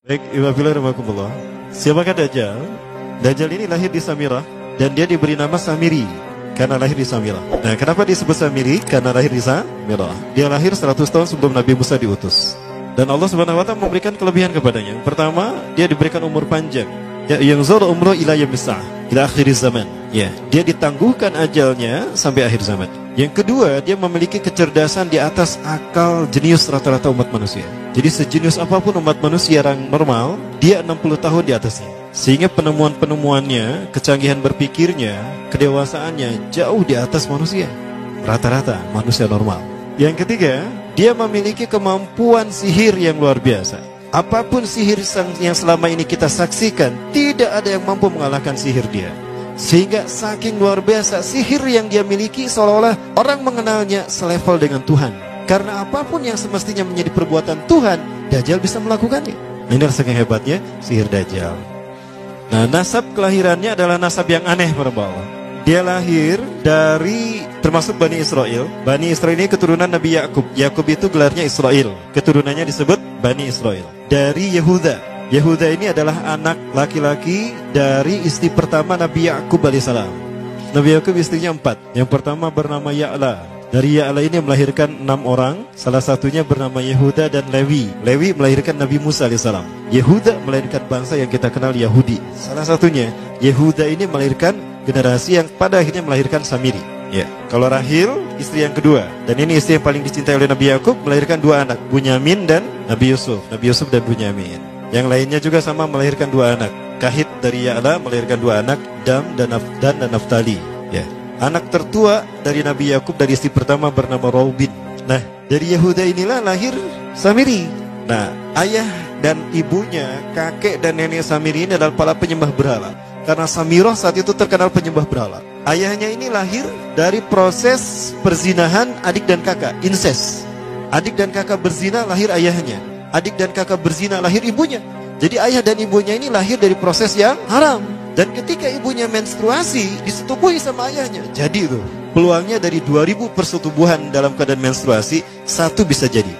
Baik, Iwabillah Rahmatullah. Siapakah Dajjal? Dajjal ini lahir di Samirah dan dia diberi nama Samiri karena lahir di Samirah. Nah, kenapa disebut Samiri? Karena lahir di Samirah. Dia lahir 100 tahun sebelum Nabi Musa diutus. Dan Allah Subhanahu wa taala memberikan kelebihan kepadanya. Pertama, dia diberikan umur panjang. Ya, yang zul umru ila yamsa, ila akhir zaman. Ya, dia ditangguhkan ajalnya sampai akhir zaman. Yang kedua, dia memiliki kecerdasan di atas akal jenius rata-rata umat manusia. Jadi sejenius apapun umat manusia yang normal, dia 60 tahun di atasnya. Sehingga penemuan-penemuannya, kecanggihan berpikirnya, kedewasaannya jauh di atas manusia. Rata-rata manusia normal. Yang ketiga, dia memiliki kemampuan sihir yang luar biasa. Apapun sihir yang selama ini kita saksikan, tidak ada yang mampu mengalahkan sihir dia. Sehingga saking luar biasa sihir yang dia miliki, seolah-olah orang mengenalnya selevel dengan Tuhan. Karena apapun yang semestinya menjadi perbuatan Tuhan, Dajjal bisa melakukannya. Ini saking hebatnya sihir Dajjal. Nah, nasab kelahirannya adalah nasab yang aneh para Allah. Dia lahir dari termasuk Bani Israel. Bani Israel ini keturunan Nabi Yakub. Yakub itu gelarnya Israel. Keturunannya disebut Bani Israel. Dari Yehuda. Yehuda ini adalah anak laki-laki dari istri pertama Nabi Yakub alaihissalam. Nabi Yakub istrinya 4. Yang pertama bernama Ya'la. Dari Ya'la ini melahirkan 6 orang. Salah satunya bernama Yehuda dan Lewi. Lewi melahirkan Nabi Musa alaihissalam. Yehuda melahirkan bangsa yang kita kenal Yahudi. Salah satunya Yehuda ini melahirkan generasi yang pada akhirnya melahirkan Samiri. Ya, kalau Rahil istri yang kedua, dan ini istri yang paling dicintai oleh Nabi Yakub, melahirkan 2 anak, Bunyamin dan Nabi Yusuf. Nabi Yusuf dan Bunyamin. Yang lainnya juga sama melahirkan 2 anak. Kahit dari Ya'la melahirkan 2 anak, Dam dan Naftali. Ya. Anak tertua dari Nabi Yakub dari istri pertama bernama Raubin. Nah, dari Yehuda inilah lahir Samiri. Nah, ayah dan ibunya, kakek dan nenek Samiri ini adalah para penyembah berhala. Karena Samirah saat itu terkenal penyembah berhala. Ayahnya ini lahir dari proses perzinahan adik dan kakak, incest. Adik dan kakak berzina, lahir ayahnya. Adik dan kakak berzina, lahir ibunya. Jadi ayah dan ibunya ini lahir dari proses yang haram. Dan ketika ibunya menstruasi, disetubuhi sama ayahnya. Jadi itu peluangnya dari 2000 persetubuhan dalam keadaan menstruasi, 1 bisa jadi.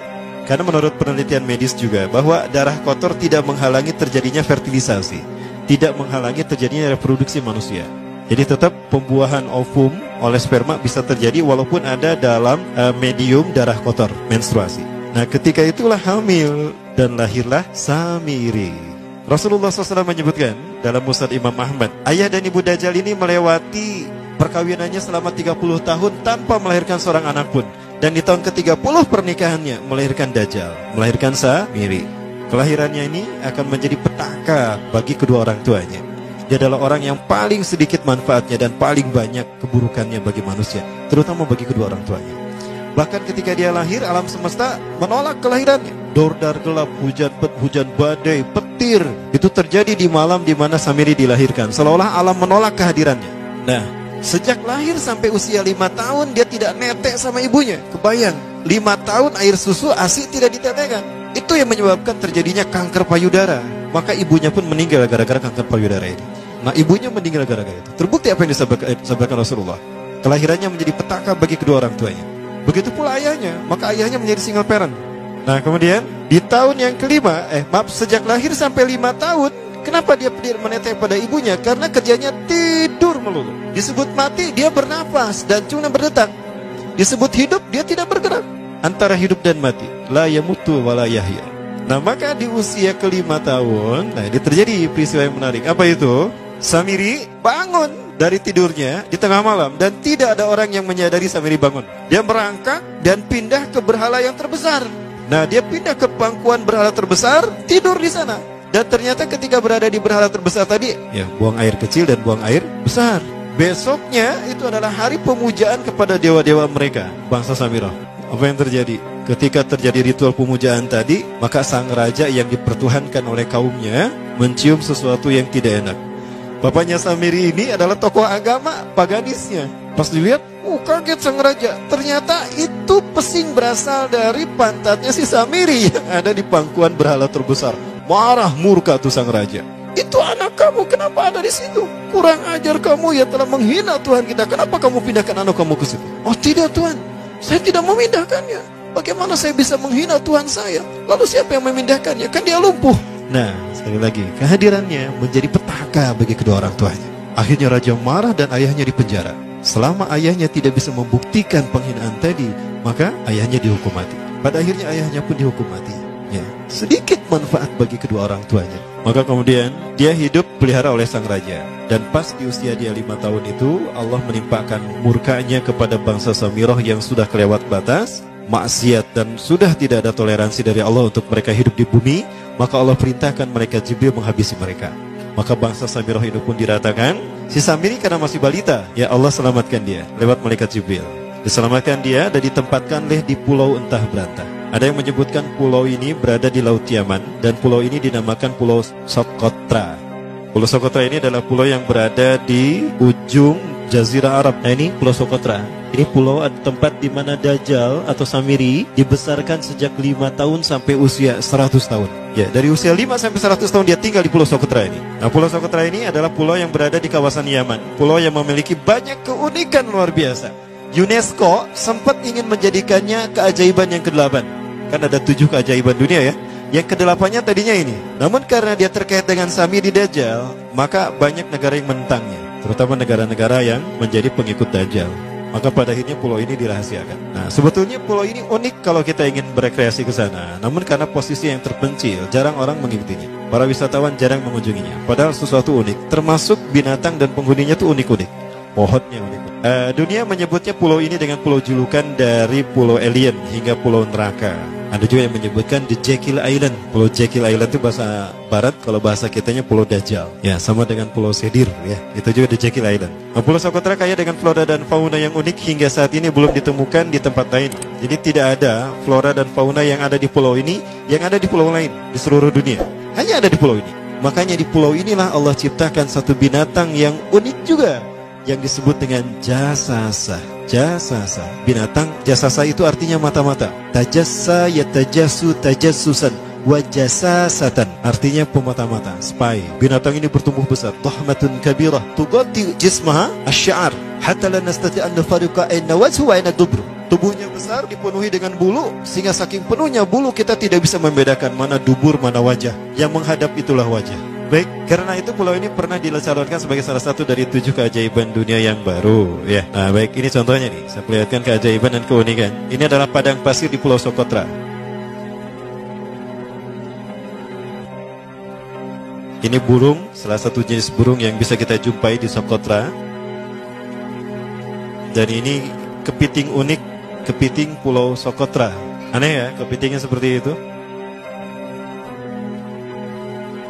Karena menurut penelitian medis juga, bahwa darah kotor tidak menghalangi terjadinya fertilisasi, tidak menghalangi terjadinya reproduksi manusia. Jadi tetap pembuahan ovum oleh sperma bisa terjadi walaupun ada dalam medium darah kotor, menstruasi. Nah, ketika itulah hamil dan lahirlah Samiri. Rasulullah SAW menyebutkan dalam Musnad Imam Ahmad, ayah dan ibu Dajjal ini melewati perkawinannya selama 30 tahun tanpa melahirkan seorang anak pun. Dan di tahun ke-30 pernikahannya melahirkan Dajjal, melahirkan Samiri. Kelahirannya ini akan menjadi petaka bagi kedua orang tuanya. Dia adalah orang yang paling sedikit manfaatnya dan paling banyak keburukannya bagi manusia, terutama bagi kedua orang tuanya. Bahkan ketika dia lahir, alam semesta menolak kelahirannya. Dordar gelap, hujan badai, petir. Itu terjadi di malam di mana Samiri dilahirkan. Seolah-olah alam menolak kehadirannya. Nah, sejak lahir sampai usia 5 tahun, dia tidak netek sama ibunya. Kebayang, 5 tahun air susu ASI tidak ditetekkan. Itu yang menyebabkan terjadinya kanker payudara. Maka ibunya pun meninggal gara-gara kanker payudara ini. Nah, ibunya meninggal gara-gara itu. Terbukti apa yang disampaikan Rasulullah. Kelahirannya menjadi petaka bagi kedua orang tuanya. Begitu pula ayahnya, maka ayahnya menjadi single parent. Nah, kemudian di tahun yang kelima, sejak lahir sampai 5 tahun, kenapa dia menetek pada ibunya? Karena kerjanya tidur melulu. Disebut mati, dia bernafas dan cuma berdetak. Disebut hidup, dia tidak bergerak. Antara hidup dan mati, la yamutu wa la yahya. Nah, maka di usia ke-5 tahun, nah ini terjadi peristiwa yang menarik. Apa itu? Samiri bangun dari tidurnya di tengah malam dan tidak ada orang yang menyadari Samiri bangun. Dia merangkak dan pindah ke berhala yang terbesar. Nah, dia pindah ke pangkuan berhala terbesar, tidur di sana. Dan ternyata ketika berada di berhala terbesar tadi, ya buang air kecil dan buang air besar. Besoknya itu adalah hari pemujaan kepada dewa-dewa mereka, bangsa Samirah. Apa yang terjadi? Ketika terjadi ritual pemujaan tadi, maka sang raja yang dipertuhankan oleh kaumnya mencium sesuatu yang tidak enak. Bapaknya Samiri ini adalah tokoh agama paganisnya. Pas dilihat, kaget sang raja. Ternyata itu pesing berasal dari pantatnya si Samiri yang ada di pangkuan berhala terbesar. Marah murka tuh sang raja. Itu anak kamu, kenapa ada di situ? Kurang ajar kamu, ya telah menghina Tuhan kita. Kenapa kamu pindahkan anak kamu ke situ? Oh tidak Tuhan, saya tidak memindahkannya. Bagaimana saya bisa menghina Tuhan saya? Lalu siapa yang memindahkannya? Kan dia lumpuh. Nah, sekali lagi, kehadirannya menjadi petaka bagi kedua orang tuanya. Akhirnya raja marah dan ayahnya dipenjara. Selama ayahnya tidak bisa membuktikan penghinaan tadi, maka ayahnya dihukum mati. Pada akhirnya ayahnya pun dihukum mati. Ya, sedikit manfaat bagi kedua orang tuanya. Maka kemudian dia hidup pelihara oleh sang raja. Dan pas di usia dia 5 tahun itu, Allah menimpakan murkanya kepada bangsa Samirah yang sudah kelewat batas, maksiat, dan sudah tidak ada toleransi dari Allah untuk mereka hidup di bumi. Maka Allah perintahkan malaikat Jibril menghabisi mereka. Maka bangsa Samirah itu pun diratakan. Si Samiri karena masih balita, ya Allah selamatkan dia lewat malaikat Jibril. Diselamatkan dia dan ditempatkan di pulau entah berantah. Ada yang menyebutkan pulau ini berada di Laut Yaman, dan pulau ini dinamakan Pulau Socotra. Pulau Socotra ini adalah pulau yang berada di ujung Jazirah Arab. Nah, ini Pulau Socotra. Ini pulau tempat di mana Dajjal atau Samiri dibesarkan sejak 5 tahun sampai usia 100 tahun. Ya, dari usia 5 sampai 100 tahun dia tinggal di Pulau Socotra ini. Nah, Pulau Socotra ini adalah pulau yang berada di kawasan Yaman. Pulau yang memiliki banyak keunikan luar biasa. UNESCO sempat ingin menjadikannya keajaiban yang ke-8. Kan ada 7 keajaiban dunia ya. Yang ke-8-nya tadinya ini. Namun karena dia terkait dengan Samiri Dajjal, maka banyak negara yang menentangnya, terutama negara-negara yang menjadi pengikut Dajjal. Maka pada akhirnya pulau ini dirahasiakan. Nah, sebetulnya pulau ini unik kalau kita ingin berekreasi ke sana. Namun karena posisi yang terpencil, jarang orang mengikutinya. Para wisatawan jarang mengunjunginya. Padahal sesuatu unik, termasuk binatang dan penghuninya tuh unik-unik. Pohonnya unik. Dunia menyebutnya pulau ini dengan pulau julukan dari pulau alien hingga pulau neraka. Ada juga yang menyebutkan The Jekyll Island. Pulau Jekyll Island itu bahasa barat, kalau bahasa kitanya Pulau Dajjal. Ya, sama dengan Pulau Sedir ya. Itu juga The Jekyll Island. Nah, Pulau Socotra kaya dengan flora dan fauna yang unik hingga saat ini belum ditemukan di tempat lain. Jadi tidak ada flora dan fauna yang ada di pulau ini yang ada di pulau lain di seluruh dunia. Hanya ada di pulau ini. Makanya di pulau inilah Allah ciptakan satu binatang yang unik juga, yang disebut dengan jasasa. Jasasa, binatang jasasa itu artinya mata-mata. Tajassa yatajassu tajassusan wa jasasatan, artinya pemata-mata, spy. Binatang ini bertumbuh besar, dhahmatun kabirah tughatti jismaha asy-sya'r hatta la nastati an nufariqa ayna wajhu wa ayna dubru. Tubuhnya besar, dipenuhi dengan bulu, sehingga saking penuhnya bulu kita tidak bisa membedakan mana dubur, mana wajah. Yang menghadap itulah wajah. Baik, karena itu pulau ini pernah dilacalonkan sebagai salah satu dari 7 keajaiban dunia yang baru ya. Nah, baik, ini contohnya nih. Saya perlihatkan keajaiban dan keunikan. Ini adalah padang pasir di Pulau Socotra. Ini burung, salah satu jenis burung yang bisa kita jumpai di Socotra. Dan ini kepiting unik, kepiting Pulau Socotra. Aneh ya, kepitingnya seperti itu.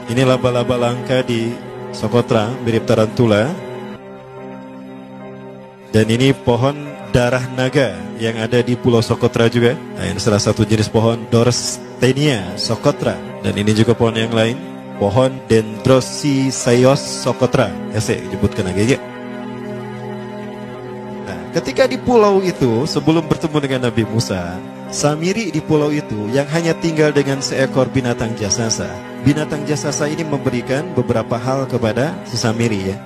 Ini laba-laba langka di Socotra, mirip tarantula. Dan ini pohon darah naga yang ada di Pulau Socotra juga. Nah, ini salah satu jenis pohon Dorstenia Socotra. Dan ini juga pohon yang lain, pohon Dendrocysaios Socotra. Ya, saya sebutkan lagi ya. Nah, ketika di pulau itu, sebelum bertemu dengan Nabi Musa, Samiri di pulau itu yang hanya tinggal dengan seekor binatang jasasa. Binatang jasasa ini memberikan beberapa hal kepada si Samiri ya.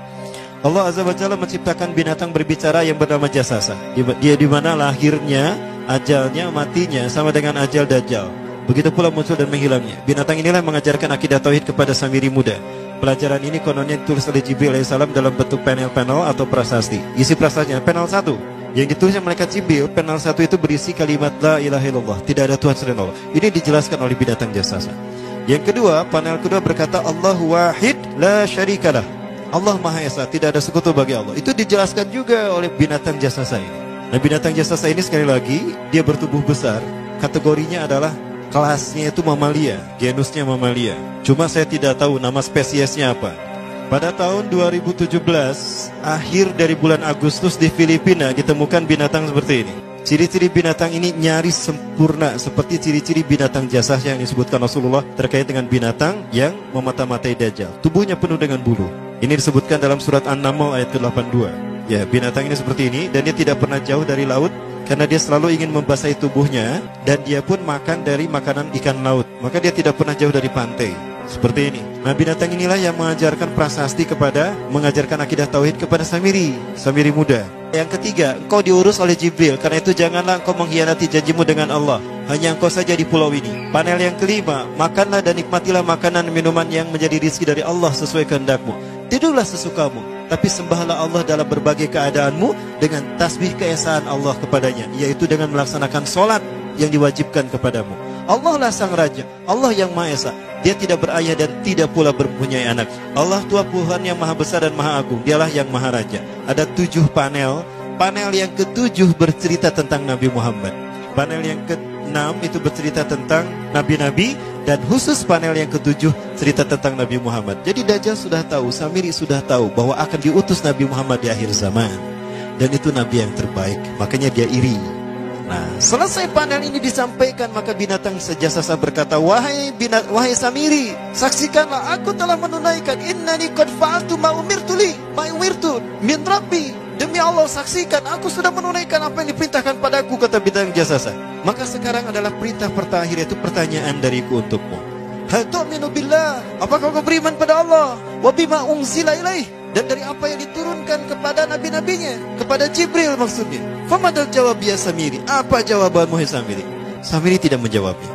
Allah Azza wa Jalla menciptakan binatang berbicara yang bernama jasasa. Dia di mana lahirnya, ajalnya, matinya sama dengan ajal Dajjal. Begitu pula muncul dan menghilangnya. Binatang inilah yang mengajarkan akidah tauhid kepada Samiri muda. Pelajaran ini kononnya ditulis oleh Jibril alaihissalam dalam bentuk panel-panel atau prasasti. Isi prasastinya panel 1 yang ditulis oleh malaikat Jibril, panel 1 itu berisi kalimat la ilaha illallah, tidak ada Tuhan selain Allah. Ini dijelaskan oleh binatang jasasa. Yang kedua, panel kedua berkata Allahu wahid la syarikalah. Allah Maha Esa, tidak ada sekutu bagi Allah. Itu dijelaskan juga oleh binatang jasasa ini. Nah, binatang jasasa ini sekali lagi dia bertubuh besar. Kategorinya adalah kelasnya itu mamalia, genusnya mamalia. Cuma saya tidak tahu nama spesiesnya apa. Pada tahun 2017, akhir dari bulan Agustus di Filipina ditemukan binatang seperti ini. Ciri-ciri binatang ini nyaris sempurna seperti ciri-ciri binatang jasasa yang disebutkan Rasulullah terkait dengan binatang yang memata-matai Dajjal. Tubuhnya penuh dengan bulu. Ini disebutkan dalam surat An-Naml ayat 82. Ya, binatang ini seperti ini dan dia tidak pernah jauh dari laut karena dia selalu ingin membasahi tubuhnya dan dia pun makan dari makanan ikan laut. Maka dia tidak pernah jauh dari pantai. Seperti ini. Nah, binatang inilah yang mengajarkan prasasti mengajarkan akidah tauhid kepada Samiri muda. Yang ketiga, engkau diurus oleh Jibril. Karena itu janganlah engkau mengkhianati janjimu dengan Allah. Hanya engkau saja di pulau ini. Panel yang kelima, makanlah dan nikmatilah makanan minuman yang menjadi rizki dari Allah sesuai kehendakmu. Tidurlah sesukamu, tapi sembahlah Allah dalam berbagai keadaanmu dengan tasbih keesaan Allah kepadanya, yaitu dengan melaksanakan solat yang diwajibkan kepadamu. Allah lah sang raja, Allah yang Maha Esa. Dia tidak berayah dan tidak pula mempunyai anak. Allah Tuhan Tuhan yang maha besar dan maha agung. Dialah yang maha raja. Ada 7 panel. Panel yang ke-7 bercerita tentang Nabi Muhammad. Panel yang ke-6 itu bercerita tentang nabi-nabi. Dan khusus panel yang ke-7 cerita tentang Nabi Muhammad. Jadi Dajjal sudah tahu, Samiri sudah tahu bahwa akan diutus Nabi Muhammad di akhir zaman. Dan itu Nabi yang terbaik. Makanya dia iri. Nah, selesai panel ini disampaikan, maka binatang sejasa berkata, wahai Samiri, saksikanlah aku telah menunaikan, innani qad fa'altu ma umirtu min rabbi. Demi Allah, saksikan aku sudah menunaikan apa yang diperintahkan padaku, kata binatang jasasa. Maka sekarang adalah perintah terakhir, yaitu pertanyaan dariku untukmu. Hal tu'minu billah, apakah kau beriman pada Allah? Wa bima unzila ilaih, dan dari apa yang diturunkan kepada nabi-nabinya, kepada Jibril maksudnya. Famadal jawab ya Samiri, apa jawabanmu hai Samiri? Samiri tidak menjawabnya.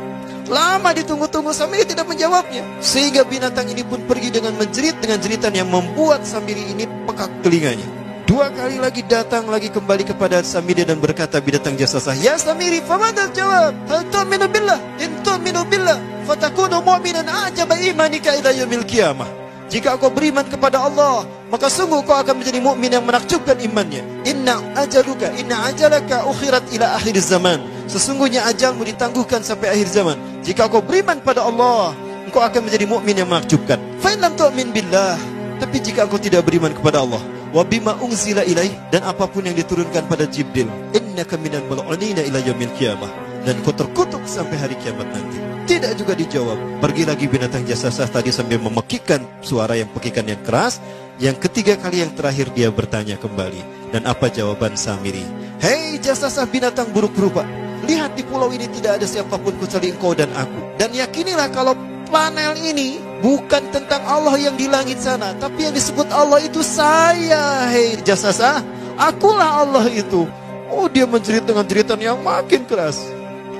Lama ditunggu-tunggu, Samiri tidak menjawabnya. Sehingga binatang ini pun pergi dengan menjerit dengan jeritan yang membuat Samiri ini pekak telinganya. 2 kali lagi datang lagi kembali kepada Samiri dan berkata binatang jasasah, ya Samiri, famadal jawab, hal tu'minu billah, in tu'minu billah fatakunu mu'minan a'jaba imanika ila yaumil qiyamah. Jika kau beriman kepada Allah, maka sungguh kau akan menjadi mukmin yang menakjubkan imannya. Inna ajalaka ukhirat ila akhir zaman. Sesungguhnya ajalmu ditangguhkan sampai akhir zaman. Jika kau beriman pada Allah, engkau akan menjadi mukmin yang menakjubkan. Fa in lam tu'min billah, tapi jika engkau tidak beriman kepada Allah, wa bima unzila ilaih, dan apapun yang diturunkan pada Jibril, innaka minal mal'unina ila yaumil qiyamah, dan kau terkutuk sampai hari kiamat nanti. Tidak juga dijawab. Pergi lagi binatang jasasah tadi sambil memekikkan suara yang pekikan yang keras. Yang ketiga kali yang terakhir dia bertanya kembali. Dan apa jawaban Samiri? Hei jasasah binatang buruk rupa, lihat di pulau ini tidak ada siapapun kecuali engkau dan aku. Dan yakinilah kalau panel ini bukan tentang Allah yang di langit sana, tapi yang disebut Allah itu saya. Hei jasasah, akulah Allah itu. Oh, dia menjerit dengan jeritan yang makin keras.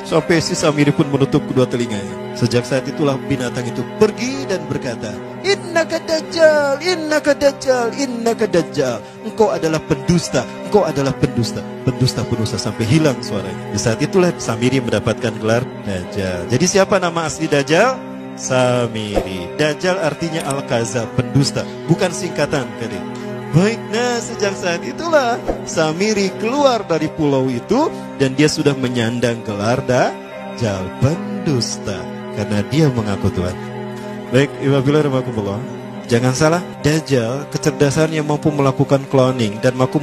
Sampai si Samiri pun menutup kedua telinganya. Sejak saat itulah binatang itu pergi dan berkata, innaka dajjal, innaka dajjal, innaka dajjal. Engkau adalah pendusta, engkau adalah pendusta. Pendusta sampai hilang suaranya. Di saat itulah Samiri mendapatkan gelar Dajjal. Jadi siapa nama asli Dajjal? Samiri. Dajjal artinya Al-Kazab, pendusta, bukan singkatan kali. Baik, nah sejak saat itulah Samiri keluar dari pulau itu dan dia sudah menyandang gelar Dajjal, pendusta, karena dia mengaku Tuhan. Baik, Iwabillah, jangan salah, Dajjal kecerdasannya mampu melakukan cloning dan mampu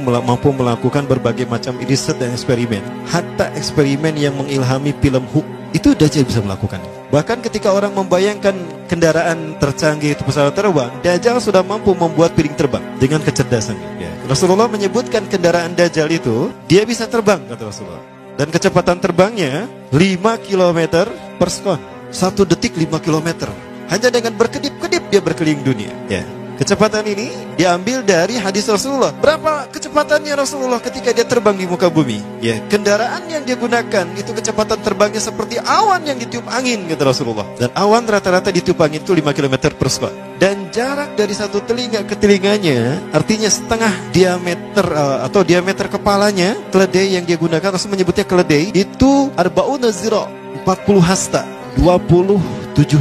melakukan berbagai macam riset dan eksperimen. Hatta eksperimen yang mengilhami film Hook itu Dajjal bisa melakukan. Bahkan ketika orang membayangkan kendaraan tercanggih itu pesawat terbang, Dajjal sudah mampu membuat piring terbang dengan kecerdasannya. Ya. Rasulullah menyebutkan kendaraan Dajjal itu dia bisa terbang, kata Rasulullah. Dan kecepatan terbangnya 5 km per sekon. 1 detik 5 km. Hanya dengan berkedip-kedip dia berkeliling dunia. Ya. Kecepatan ini diambil dari hadis Rasulullah. Berapa kecepatannya Rasulullah ketika dia terbang di muka bumi? Ya, kendaraan yang dia gunakan itu kecepatan terbangnya seperti awan yang ditiup angin, kata Rasulullah. Dan awan rata-rata ditiup angin itu 5 km per sekon. Dan jarak dari satu telinga ke telinganya, artinya setengah diameter atau diameter kepalanya, keledai yang dia gunakan, Rasul menyebutnya keledai, itu arba'una zira, 40 hasta, 27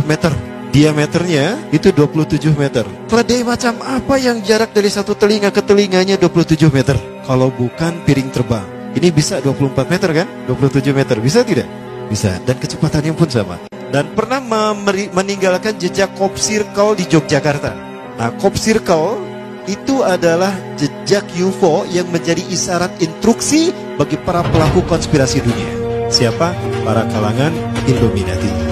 meter. Diameternya itu 27 meter. Keledai macam apa yang jarak dari satu telinga ke telinganya 27 meter? Kalau bukan piring terbang. Ini bisa 24 meter kan? 27 meter, bisa tidak? Bisa, dan kecepatannya pun sama. Dan pernah meninggalkan jejak Cop Circle di Yogyakarta. Nah, Cop Circle itu adalah jejak UFO yang menjadi isyarat instruksi bagi para pelaku konspirasi dunia. Siapa? Para kalangan Illuminati.